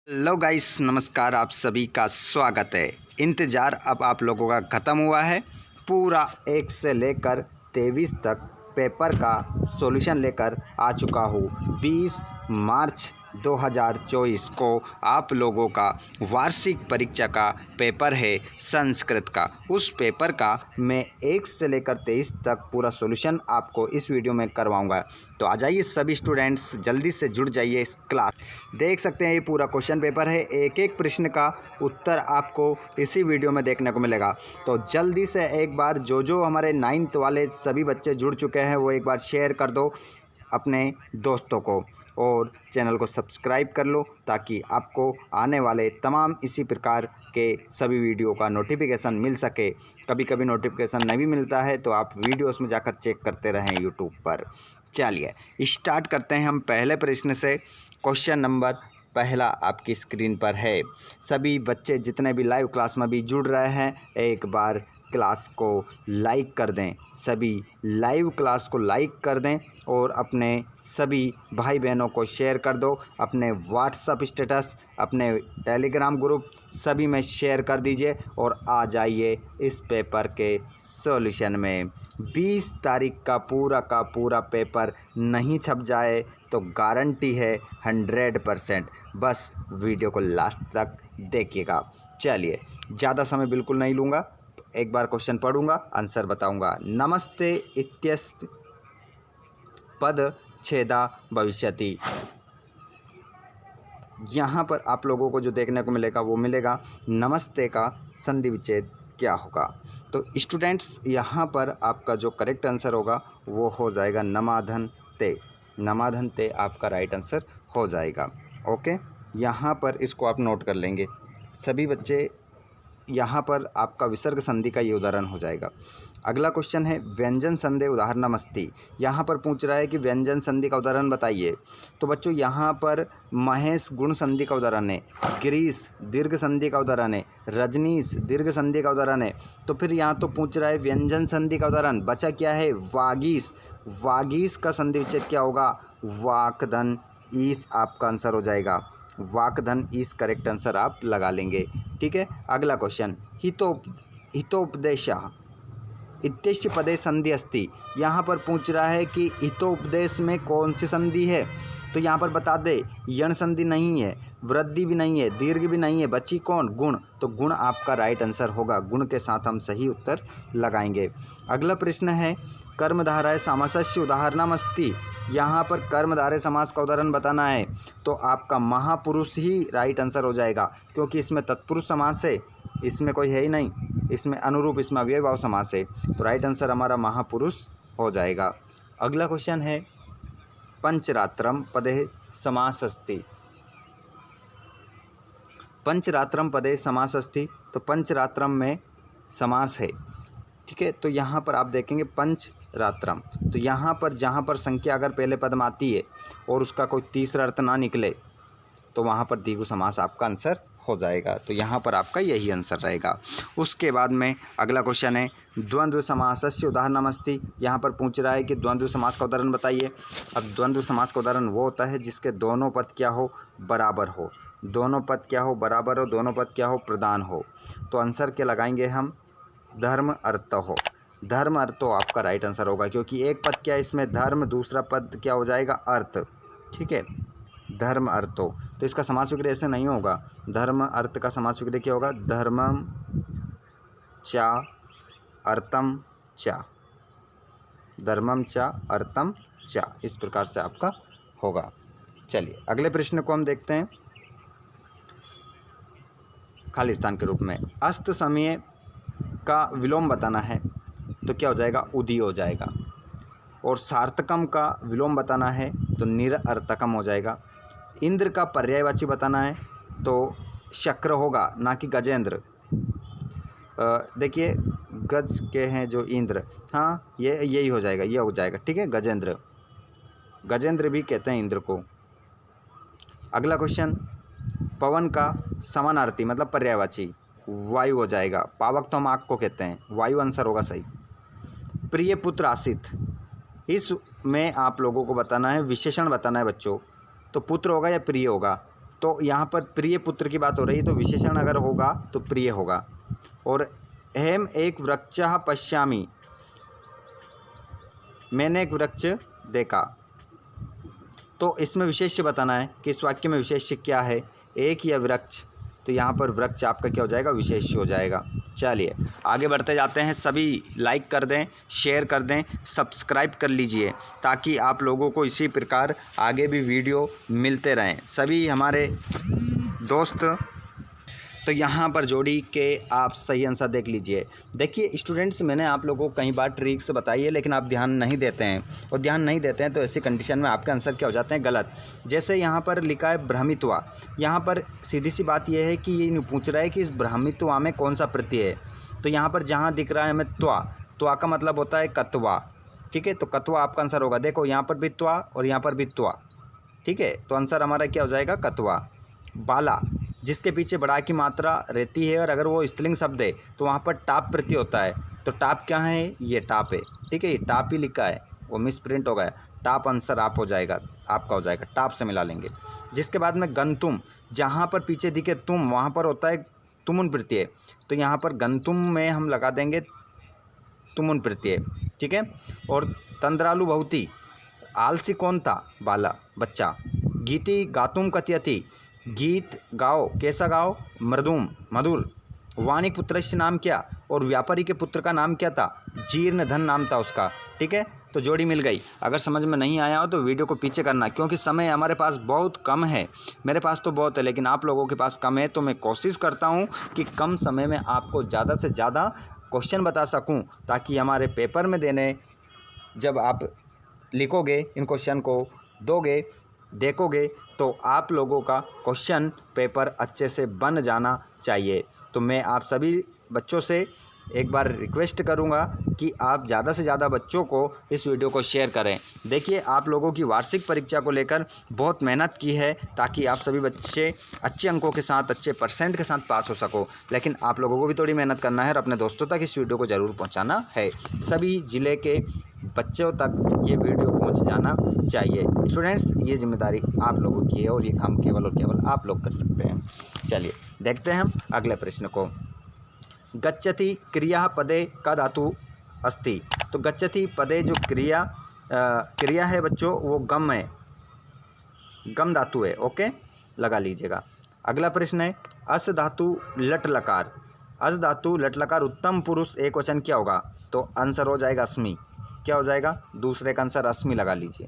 Hello guys, नमस्कार। आप सभी का स्वागत है। इंतज़ार अब आप लोगों का ख़त्म हुआ है। पूरा 1 से लेकर 23 तक पेपर का सॉल्यूशन लेकर आ चुका हूँ। 20 मार्च 2024 को आप लोगों का वार्षिक परीक्षा का पेपर है संस्कृत का। उस पेपर का मैं 1 से लेकर 23 तक पूरा सॉल्यूशन आपको इस वीडियो में करवाऊंगा। तो आ जाइए सभी स्टूडेंट्स, जल्दी से जुड़ जाइए इस क्लास। देख सकते हैं ये पूरा क्वेश्चन पेपर है। एक एक प्रश्न का उत्तर आपको इसी वीडियो में देखने को मिलेगा। तो जल्दी से एक बार जो हमारे 9th वाले सभी बच्चे जुड़ चुके हैं वो एक बार शेयर कर दो अपने दोस्तों को और चैनल को सब्सक्राइब कर लो ताकि आपको आने वाले तमाम इसी प्रकार के सभी वीडियो का नोटिफिकेशन मिल सके। कभी कभी नोटिफिकेशन नहीं भी मिलता है तो आप वीडियोस में जाकर चेक करते रहें यूट्यूब पर। चलिए स्टार्ट करते हैं हम पहले प्रश्न से। क्वेश्चन नंबर पहला आपकी स्क्रीन पर है। सभी बच्चे जितने भी लाइव क्लास में भी जुड़ रहे हैं एक बार क्लास को लाइक कर दें। सभी लाइव क्लास को लाइक कर दें और अपने सभी भाई बहनों को शेयर कर दो। अपने व्हाट्सएप स्टेटस, अपने टेलीग्राम ग्रुप सभी में शेयर कर दीजिए और आ जाइए इस पेपर के सॉल्यूशन में। 20 तारीख का पूरा पेपर नहीं छप जाए तो गारंटी है 100%। बस वीडियो को लास्ट तक देखिएगा। चलिए ज़्यादा समय बिल्कुल नहीं लूँगा, एक बार क्वेश्चन पढ़ूंगा, आंसर बताऊंगा। नमस्ते इत्यस्य पद छेदा भविष्यति। यहाँ पर आप लोगों को जो देखने को मिलेगा वो मिलेगा नमस्ते का संधि विच्छेद क्या होगा। तो स्टूडेंट्स यहाँ पर आपका जो करेक्ट आंसर होगा वो हो जाएगा नमाधन ते। नमाधन ते आपका राइट आंसर हो जाएगा। ओके, यहाँ पर इसको आप नोट कर लेंगे सभी बच्चे। यहाँ पर आपका विसर्ग संधि का ये उदाहरण हो जाएगा। अगला क्वेश्चन है व्यंजन संधि उदाहरणमस्ति। यहाँ पर पूछ रहा है कि व्यंजन संधि का उदाहरण बताइए। तो बच्चों यहाँ पर महेश गुण संधि का उदाहरण है, गिरीश दीर्घ संधि का उदाहरण है, रजनीश दीर्घ संधि का उदाहरण है। तो फिर यहाँ तो पूछ रहा है व्यंजन संधि का उदाहरण। बचा क्या है? वागीश। वागीश का संधि विच्छेद क्या होगा? वाकधन ईस आपका आंसर हो जाएगा। वाकधन ईस करेक्ट आंसर आप लगा लेंगे। ठीक है, अगला क्वेश्चन हितोपदेश इत्यस्य पदे संधि अस्ति। यहाँ पर पूछ रहा है कि हितोपदेश में कौन सी संधि है। तो यहाँ पर बता दे यण संधि नहीं है, वृद्धि भी नहीं है, दीर्घ भी नहीं है, बची कौन? गुण। तो गुण आपका राइट आंसर होगा। गुण के साथ हम सही उत्तर लगाएंगे। अगला प्रश्न है कर्मधारय समासस्य उदाहरणमस्ति। यहाँ पर कर्मधारय समास का उदाहरण बताना है। तो आपका महापुरुष ही राइट आंसर हो जाएगा क्योंकि इसमें तत्पुरुष समास है, इसमें कोई है ही नहीं, इसमें अनुरूप, इसमें अव्ययभाव समास है। तो राइट आंसर हमारा महापुरुष हो जाएगा। अगला क्वेश्चन है पंचरात्रम पदे समास अस्ति। पंचरात्रम पदे समास अस्ति। तो पंचरात्रम में समास है। ठीक है, तो यहाँ पर आप देखेंगे पंचरात्रम। तो यहाँ पर जहाँ पर संख्या अगर पहले पद में आती है और उसका कोई तीसरा अर्थ ना निकले तो वहाँ पर द्विगु समास आपका आंसर हो जाएगा। तो यहाँ पर आपका यही आंसर रहेगा। उसके बाद में अगला क्वेश्चन है द्वंद्व समासस्य उदाहरणमस्ति। यहाँ पर पूछ रहा है कि द्वंद्व समास का उदाहरण बताइए। अब द्वंद्व समास का उदाहरण वो होता है जिसके दोनों पद क्या हो? बराबर हो। दोनों पद क्या हो? बराबर हो। दोनों पद क्या हो? प्रधान हो। तो आंसर क्या लगाएंगे हम? धर्म अर्थ हो। धर्म अर्थ तो आपका राइट आंसर होगा क्योंकि एक पद क्या है इसमें? धर्म, दूसरा पद क्या हो जाएगा? अर्थ। ठीक है, धर्म अर्थो। तो इसका समास विग्रह ऐसे नहीं होगा। धर्म अर्थ का समास विग्रह क्या होगा? धर्मम चा अर्थम चा। धर्मम चा अर्थम चा, इस प्रकार से आपका होगा। चलिए अगले प्रश्न को हम देखते हैं खाली स्थान के रूप में। अस्त समय का विलोम बताना है तो क्या हो जाएगा? उदी हो जाएगा। और सार्थकम का विलोम बताना है तो निरअर्थकम हो जाएगा। इंद्र का पर्यायवाची बताना है तो शक्र होगा, ना कि गजेंद्र। देखिए गज के हैं जो इंद्र, हाँ ये यही हो जाएगा, ये हो जाएगा। ठीक है, गजेंद्र। गजेंद्र भी कहते हैं इंद्र को। अगला क्वेश्चन पवन का समानार्थी मतलब पर्यायवाची वायु हो जाएगा। पावक तो हम आग को कहते हैं, वायु आंसर होगा सही। प्रिय पुत्र आसित, इसमें आप लोगों को बताना है विशेषण बताना है बच्चों। तो पुत्र होगा या प्रिय होगा? तो यहाँ पर प्रिय पुत्र की बात हो रही है, तो विशेषण अगर होगा तो प्रिय होगा। और अहम एक वृक्षः पश्यामि, मैंने एक वृक्ष देखा, तो इसमें विशेष्य बताना है कि इस वाक्य में विशेष्य क्या है, एक या वृक्ष। तो यहाँ पर वृक्ष आपका क्या हो जाएगा, विशेष्य हो जाएगा। चलिए आगे बढ़ते जाते हैं। सभी लाइक कर दें, शेयर कर दें, सब्सक्राइब कर लीजिए ताकि आप लोगों को इसी प्रकार आगे भी वीडियो मिलते रहें। सभी हमारे दोस्त, तो यहाँ पर जोड़ी के आप सही आंसर देख लीजिए। देखिए स्टूडेंट्स, मैंने आप लोगों को कई बार ट्रिक्स बताई है, लेकिन आप ध्यान नहीं देते हैं, और ध्यान नहीं देते हैं तो ऐसी कंडीशन में आपके आंसर क्या हो जाते हैं, गलत। जैसे यहाँ पर लिखा है भ्रमित्वा, यहाँ पर सीधी सी बात यह है कि ये नहीं पूछ रहा है कि इस भ्रमित्वा में कौन सा प्रत्यय है। तो यहाँ पर जहाँ दिख रहा है हमें त्वा, त्वा का मतलब होता है कत्वा, ठीक है। तो कत्वा आपका आंसर होगा। देखो यहाँ पर भी त्वा और यहाँ पर भी त्वा, ठीक है। तो आंसर हमारा क्या हो जाएगा, कत्वा। बाला, जिसके पीछे बड़ा की मात्रा रहती है और अगर वो स्त्रीलिंग शब्द है तो वहाँ पर टाप प्रत्यय होता है। तो टाप क्या है, ये टाप है, ठीक है। ये टाप ही लिखा है, वो मिस प्रिंट हो गया। टाप आंसर आप हो जाएगा, आपका हो जाएगा, टाप से मिला लेंगे। जिसके बाद में गंतुम, जहाँ पर पीछे दिखे तुम वहाँ पर होता है तुमुन प्रत्यय, तो यहाँ पर गंतुम में हम लगा देंगे तुमुन प्रत्यय, ठीक है। और तंद्रालु बहुती, आलसी कौन था, बाला, बच्चा। गीति गातुम कथयति, गीत गाओ, कैसा गाओ, मृदुम, मधुर। वाणिक पुत्रस्य नाम क्या, और व्यापारी के पुत्र का नाम क्या था, जीर्ण धन नाम था उसका, ठीक है। तो जोड़ी मिल गई। अगर समझ में नहीं आया हो तो वीडियो को पीछे करना, क्योंकि समय हमारे पास बहुत कम है। मेरे पास तो बहुत है, लेकिन आप लोगों के पास कम है, तो मैं कोशिश करता हूँ कि कम समय में आपको ज़्यादा से ज़्यादा क्वेश्चन बता सकूँ, ताकि हमारे पेपर में देने जब आप लिखोगे, इन क्वेश्चन को दोगे, देखोगे, तो आप लोगों का क्वेश्चन पेपर अच्छे से बन जाना चाहिए। तो मैं आप सभी बच्चों से एक बार रिक्वेस्ट करूंगा कि आप ज़्यादा से ज़्यादा बच्चों को इस वीडियो को शेयर करें। देखिए आप लोगों की वार्षिक परीक्षा को लेकर बहुत मेहनत की है, ताकि आप सभी बच्चे अच्छे अंकों के साथ, अच्छे परसेंट के साथ पास हो सको। लेकिन आप लोगों को भी थोड़ी मेहनत करना है और अपने दोस्तों तक इस वीडियो को ज़रूर पहुँचाना है। सभी ज़िले के बच्चों तक ये वीडियो पहुंच जाना चाहिए। स्टूडेंट्स, ये जिम्मेदारी आप लोगों की है और ये काम केवल और केवल आप लोग कर सकते हैं। चलिए देखते हैं हम अगले प्रश्न को। गच्छति क्रिया पदे का धातु अस्ति। तो गच्छति पदे जो क्रिया है बच्चों, वो गम है, गम धातु है, ओके, लगा लीजिएगा। अगला प्रश्न है अस धातु लट लकार। अस धातु लट लकार उत्तम पुरुष एक वचन क्या होगा, तो आंसर हो जाएगा अस्मि। क्या हो जाएगा, दूसरे का आंसर अस्मि लगा लीजिए।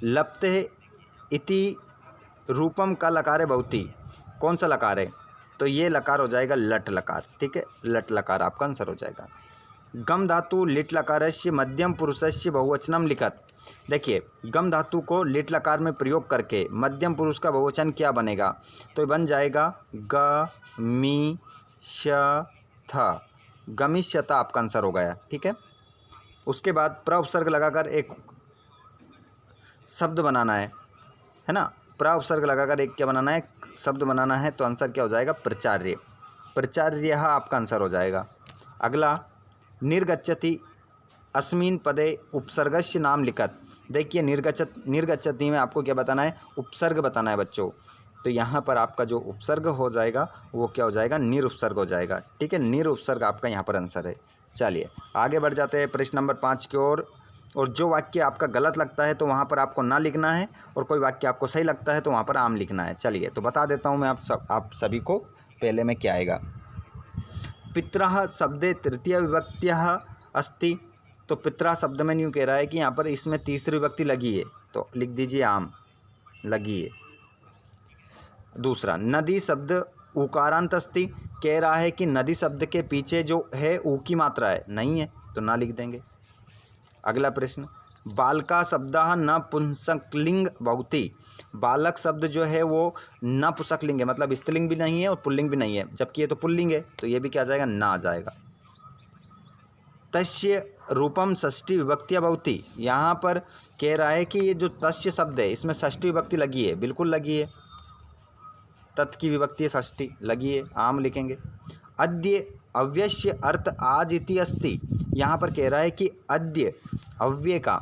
लप्ते इति रूपम का लकार है बहुती, कौन सा लकार है, तो ये लकार हो जाएगा लट लकार, ठीक है। लट लकार आपका आंसर हो जाएगा। गम धातु लिट लकारस्य मध्यम पुरुषस्य बहुवचनम लिखत। देखिए गम धातु को लिट लकार में प्रयोग करके मध्यम पुरुष का बहुवचन क्या बनेगा, तो बन जाएगा गमिष्यथ। गमिष्यथ आपका आंसर हो गया, ठीक है। उसके बाद प्र उपसर्ग लगाकर एक शब्द बनाना है ना। प्र उपसर्ग लगाकर एक क्या बनाना है, शब्द बनाना है। तो आंसर क्या हो जाएगा, प्रचार्य। प्रचार्य आपका आंसर हो जाएगा। अगला निर्गच्छति अस्मिन् पदे उपसर्गस्य नाम लिखत। देखिए निर्गच्छति में आपको क्या बताना है, उपसर्ग बताना है बच्चों। तो यहाँ पर आपका जो उपसर्ग हो जाएगा वो क्या हो जाएगा, निरुपसर्ग हो जाएगा, ठीक है। निरुपसर्ग आपका यहाँ पर आंसर है। चलिए आगे बढ़ जाते हैं प्रश्न नंबर 5 की ओर। और जो वाक्य आपका गलत लगता है तो वहाँ पर आपको ना लिखना है, और कोई वाक्य आपको सही लगता है तो वहाँ पर आम लिखना है। चलिए तो बता देता हूँ मैं आप सभी को। पहले में क्या आएगा, पितरः शब्दे तृतीय विभक्त्यः अस्ति। तो पितरः शब्द में यूँ कह रहा है कि यहाँ पर इसमें तीसरी विभक्ति लगी है, तो लिख दीजिए आम लगी है। दूसरा नदी शब्द उकारांत अस्ति, कह रहा है कि नदी शब्द के पीछे जो है ऊ की मात्रा है, नहीं है, तो ना लिख देंगे। अगला प्रश्न बालका शब्द न पुंसकलिंग बहुती। बालक शब्द जो है वो न पुंसकलिंग है, मतलब स्त्रीलिंग भी नहीं है और पुल्लिंग भी नहीं है, जबकि ये तो पुल्लिंग है, तो ये भी क्या आ जाएगा, ना आ जाएगा। तस्य रूपम षष्ठी विभक्तिया बहुती, यहाँ पर कह रहा है कि ये जो तस्य शब्द है इसमें षष्ठी विभक्ति लगी है, बिल्कुल लगी है। तत् की विभक्ति षष्ठी लगी है, आम लिखेंगे। अद्य अव्यस्य अर्थ आज इति अस्ति, यहाँ पर कह रहा है कि अद्य अव्यय का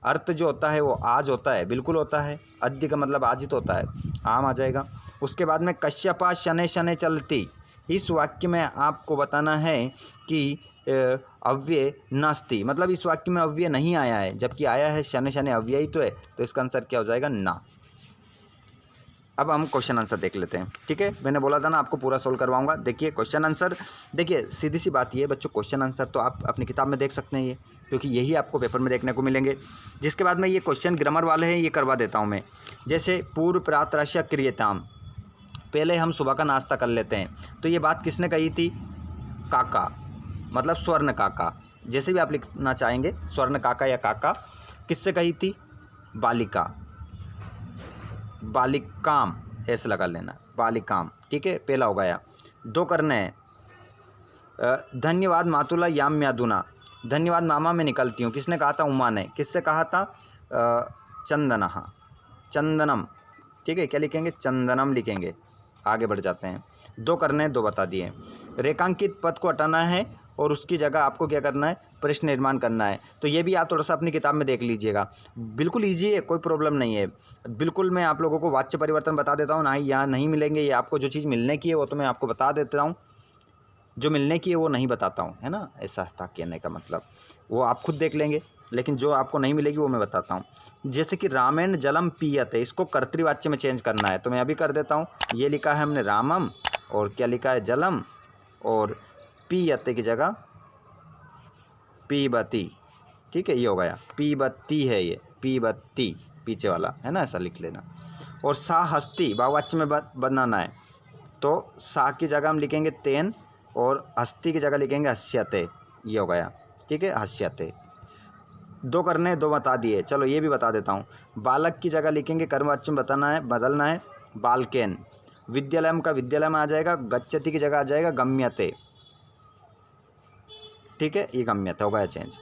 अर्थ जो होता है वो आज होता है, बिल्कुल होता है। अद्य का मतलब आज ही तो होता है, आम आ जाएगा। उसके बाद में कश्यपा शनै शनै चलती, इस वाक्य में आपको बताना है कि अव्यय नास्ति, मतलब इस वाक्य में अव्यय नहीं आया है, जबकि आया है शनै शनै अव्यय ही तो है, तो इसका आंसर क्या हो जाएगा? ना। अब हम क्वेश्चन आंसर देख लेते हैं। ठीक है, मैंने बोला था ना आपको पूरा सोल्व करवाऊंगा। देखिए क्वेश्चन आंसर, देखिए सीधी सी बात ये है बच्चों, क्वेश्चन आंसर तो आप अपनी किताब में देख सकते हैं ये, क्योंकि यही आपको पेपर में देखने को मिलेंगे। जिसके बाद में ये क्वेश्चन ग्रामर वाले हैं, ये करवा देता हूँ मैं। जैसे पूर्व प्रातराश क्रियताम, पहले हम सुबह का नाश्ता कर लेते हैं, तो ये बात किसने कही थी? काका, मतलब स्वर्ण काका, जैसे भी आप लिखना चाहेंगे, स्वर्ण काका या काका। किससे कही थी? बालिका, बालिकाम ऐसे लगा लेना, बालिकाम। ठीक है, पहला हो गया। दो करने हैं। धन्यवाद मातुला याम म्यादुना, धन्यवाद मामा मैं निकलती हूँ, किसने कहा था? उमा ने। किससे कहा था? चंदनहा, चंदनम। ठीक है, क्या लिखेंगे? चंदनम लिखेंगे। आगे बढ़ जाते हैं। दो करने हैं, दो बता दिए। रेखांकित पद को हटाना है और उसकी जगह आपको क्या करना है? प्रश्न निर्माण करना है। तो ये भी आप थोड़ा सा अपनी किताब में देख लीजिएगा, बिल्कुल ईजी है, कोई प्रॉब्लम नहीं है। बिल्कुल मैं आप लोगों को वाच्य परिवर्तन बता देता हूँ, ना ही यहाँ नहीं मिलेंगे, ये आपको जो चीज़ मिलने की है वो तो मैं आपको बता देता हूँ, जो मिलने की है वो नहीं बताता हूँ, है ना। ऐसा था कहने का मतलब, वो आप खुद देख लेंगे, लेकिन जो आपको नहीं मिलेगी वो मैं बताता हूँ। जैसे कि रामेण जलम पीयते, इसको कर्तृवाच्य में चेंज करना है, तो मैं अभी कर देता हूँ। ये लिखा है हमने रामम, और क्या लिखा है? जलम, और पीयते की जगह पीबती। ठीक है, ये हो गया, पीबती है ये, पीबती पीछे वाला है ना, ऐसा लिख लेना। और सा हस्ती बहुवाच्य में बनाना है, तो सा की जगह हम लिखेंगे तेन, और हस्ती की जगह लिखेंगे हस्यते, ये हो गया। ठीक है, हस्यते। दो करने, दो बता दिए। चलो ये भी बता देता हूँ। बालक की जगह लिखेंगे कर्मवाच्य में बताना है, बदलना है, बालकेन। विद्यालयम का विद्यालय में आ जाएगा, गच्छति की जगह आ जाएगा गम्यते। ठीक है, ये गम्यते हो गया चेंज।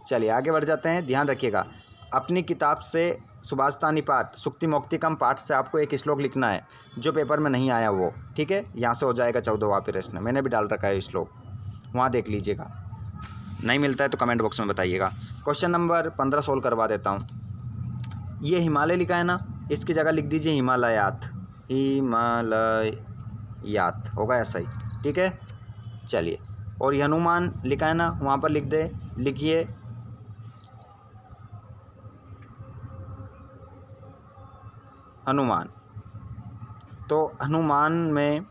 चलिए आगे बढ़ जाते हैं। ध्यान रखिएगा, अपनी किताब से सुभाषतानी पाठ, सुक्ति मोक्तिकम पाठ से आपको एक श्लोक लिखना है, जो पेपर में नहीं आया वो। ठीक है, यहाँ से हो जाएगा 14वां प्रश्न, मैंने भी डाल रखा है श्लोक, वहाँ देख लीजिएगा। नहीं मिलता है तो कमेंट बॉक्स में बताइएगा। क्वेश्चन नंबर 15 सोल्व करवा देता हूँ। ये हिमालय लिखा है ना, इसकी जगह लिख दीजिए हिमालयात, हिमालयात होगा ऐसा ही। ठीक है, चलिए। और ये हनुमान लिखा है ना, वहाँ पर लिख दे, लिखिए हनुमान। तो हनुमान में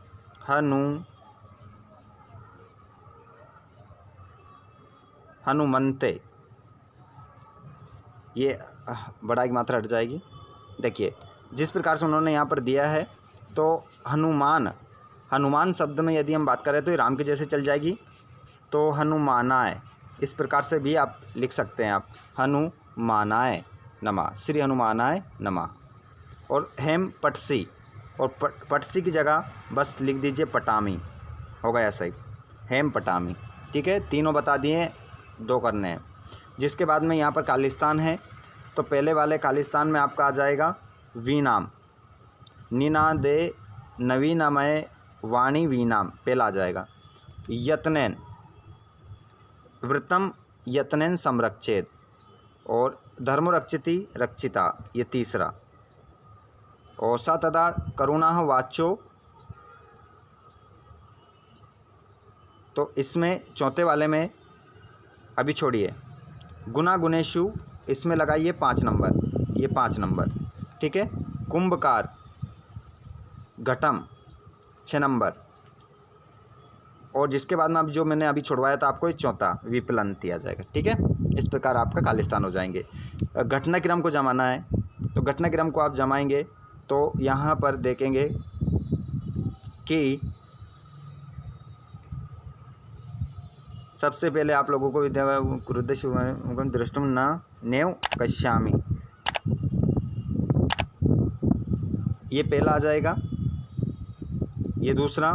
हनुमंते, ये बड़ा की मात्रा हट जाएगी। देखिए जिस प्रकार से उन्होंने यहाँ पर दिया है, तो हनुमान शब्द में यदि हम बात करें तो ये राम के जैसे चल जाएगी, तो हनुमानाय, इस प्रकार से भी आप लिख सकते हैं। आप हनुमानाय नमः, श्री हनुमानाय नमः। और हेम पटसी, और पटसी की जगह बस लिख दीजिए पटामी, हो गया सही, हेम पटामी। ठीक है, तीनों बता दिए, दो करने हैं। जिसके बाद में यहाँ पर खालिस्तान है, तो पहले वाले खालिस्तान में आपका आ जाएगा वीनाम, निनादे नवीनमय वाणी वीनाम, पहला आ जाएगा। यत्नेन, वृतम यत्नेन संरक्षेत, और धर्मरक्षिति रक्षिता, ये तीसरा। और स तदा करुणा वाचो, तो इसमें चौथे वाले में अभी छोड़िए, गुना गुणेशु, इसमें लगाइए 5 नंबर, ये 5 नंबर। ठीक है, कुंभकार घटम 6 नंबर। और जिसके बाद में अब जो मैंने अभी छुड़वाया था आपको, ये चौथा विपलंती आ जाएगा। ठीक है, इस प्रकार आपका खालिस्तान हो जाएंगे। घटनाक्रम को जमाना है, तो घटनाक्रम को आप जमाएंगे तो यहाँ पर देखेंगे कि सबसे पहले आप लोगों को दृष्टुम न नेव कश्यामी, ये पहला आ जाएगा, ये दूसरा,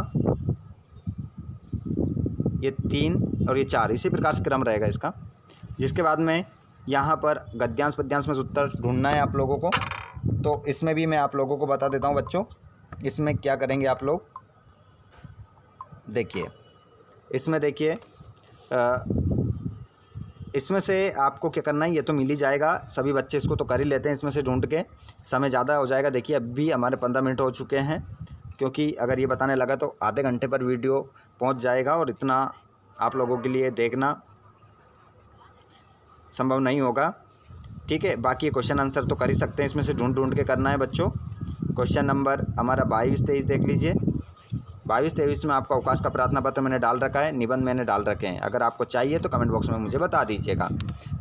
ये 3 और ये 4, इसी प्रकार से क्रम रहेगा इसका। जिसके बाद में यहाँ पर गद्यांश पद्यांश में उत्तर ढूंढना है आप लोगों को, तो इसमें भी मैं आप लोगों को बता देता हूँ बच्चों। इसमें क्या करेंगे आप लोग, देखिए इसमें देखिए, इसमें से आपको क्या करना है, ये तो मिल ही जाएगा, सभी बच्चे इसको तो कर ही लेते हैं इसमें से ढूंढ के, समय ज़्यादा हो जाएगा। देखिए अभी हमारे 15 मिनट हो चुके हैं, क्योंकि अगर ये बताने लगा तो आधे घंटे पर वीडियो पहुंच जाएगा और इतना आप लोगों के लिए देखना संभव नहीं होगा। ठीक है, बाकी क्वेश्चन आंसर तो कर ही सकते हैं, इसमें से ढूंढ के करना है बच्चों। क्वेश्चन नंबर हमारा 22-23 देख लीजिए। 22-23 में आपका अवकाश का प्रार्थना पत्र मैंने डाल रखा है, निबंध मैंने डाल रखे हैं। अगर आपको चाहिए तो कमेंट बॉक्स में मुझे बता दीजिएगा।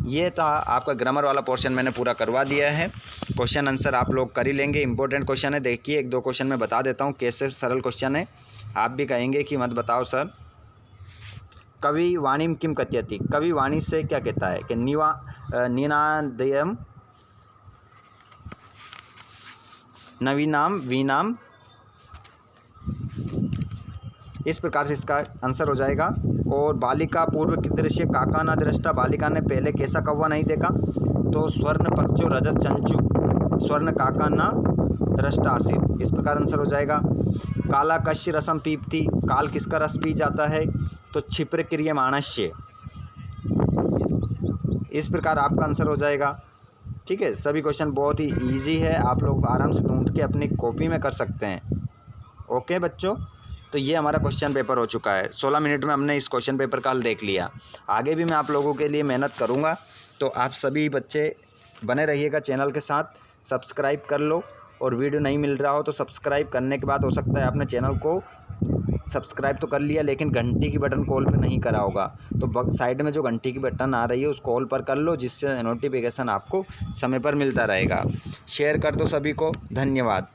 ये था आपका ग्रामर वाला पोर्शन, मैंने पूरा करवा दिया है। क्वेश्चन आंसर आप लोग कर ही लेंगे। इंपॉर्टेंट क्वेश्चन है, देखिए 1-2 क्वेश्चन मैं बता देता हूँ कैसे सरल क्वेश्चन है। आप भी कहेंगे कि मत बताओ सर। कवि वाणीम किम कथयति, कवि वाणी से क्या कहता है कि निनादयम नवीनाम वीनाम, इस प्रकार से इसका आंसर हो जाएगा। और बालिका पूर्व की दृश्य काका न दृष्टा, बालिका ने पहले कैसा कौवा नहीं देखा, तो स्वर्ण पक्षो रजत चंचु स्वर्ण काका न दृष्टा आसित, इस प्रकार आंसर हो जाएगा। काला कश्य रसम पीपती, काल किसका रस पी जाता है, तो क्षिप्र क्रियमाणस्य, इस प्रकार आपका आंसर हो जाएगा। ठीक है, सभी क्वेश्चन बहुत ही इजी है, आप लोग आराम से ढूंढ के अपनी कॉपी में कर सकते हैं। ओके बच्चों, तो ये हमारा क्वेश्चन पेपर हो चुका है। 16 मिनट में हमने इस क्वेश्चन पेपर का हल देख लिया। आगे भी मैं आप लोगों के लिए मेहनत करूँगा, तो आप सभी बच्चे बने रहिएगा चैनल के साथ। सब्सक्राइब कर लो, और वीडियो नहीं मिल रहा हो तो सब्सक्राइब करने के बाद हो सकता है आपने चैनल को सब्सक्राइब तो कर लिया लेकिन घंटी की बटन कॉल पे नहीं करा होगा, तो साइड में जो घंटी की बटन आ रही है उस कॉल पर कर लो, जिससे नोटिफिकेशन आपको समय पर मिलता रहेगा। शेयर कर दो सभी को, धन्यवाद।